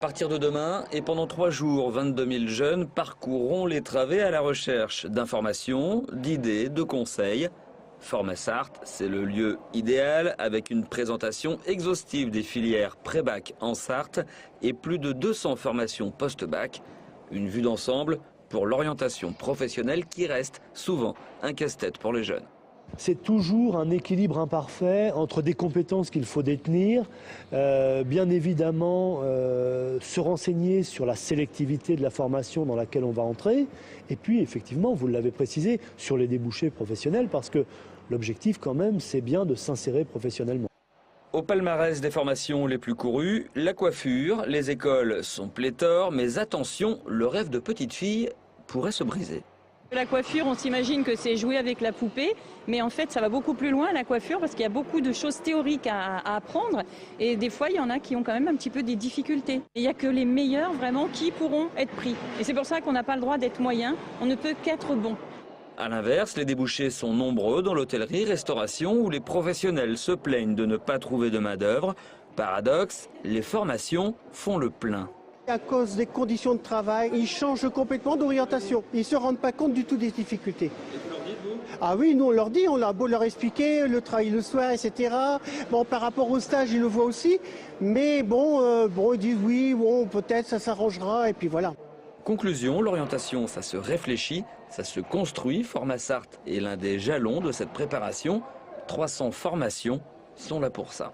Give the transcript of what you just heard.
À partir de demain et pendant 3 jours, 22 000 jeunes parcourront les travées à la recherche d'informations, d'idées, de conseils. Formasart, c'est le lieu idéal avec une présentation exhaustive des filières pré-bac en Sarthe et plus de 200 formations post-bac. Une vue d'ensemble pour l'orientation professionnelle qui reste souvent un casse-tête pour les jeunes. C'est toujours un équilibre imparfait entre des compétences qu'il faut détenir, bien évidemment se renseigner sur la sélectivité de la formation dans laquelle on va entrer, et puis effectivement, vous l'avez précisé, sur les débouchés professionnels, parce que l'objectif quand même, c'est bien de s'insérer professionnellement. Au palmarès des formations les plus courues, la coiffure, les écoles sont pléthores, mais attention, le rêve de petite fille pourrait se briser. La coiffure, on s'imagine que c'est jouer avec la poupée, mais en fait ça va beaucoup plus loin la coiffure parce qu'il y a beaucoup de choses théoriques à apprendre et des fois il y en a qui ont quand même un petit peu des difficultés. Il n'y a que les meilleurs vraiment qui pourront être pris. Et c'est pour ça qu'on n'a pas le droit d'être moyen, on ne peut qu'être bon. A l'inverse, les débouchés sont nombreux dans l'hôtellerie-restauration où les professionnels se plaignent de ne pas trouver de main-d'œuvre. Paradoxe, les formations font le plein. À cause des conditions de travail, ils changent complètement d'orientation. Ils ne se rendent pas compte du tout des difficultés. Ah oui, nous on leur dit, on a beau leur expliquer le travail le soir, etc. Bon, par rapport au stage, ils le voient aussi. Mais bon, ils disent oui, bon, peut-être ça s'arrangera, et puis voilà. Conclusion, l'orientation, ça se réfléchit, ça se construit. Formasart est l'un des jalons de cette préparation. 300 formations sont là pour ça.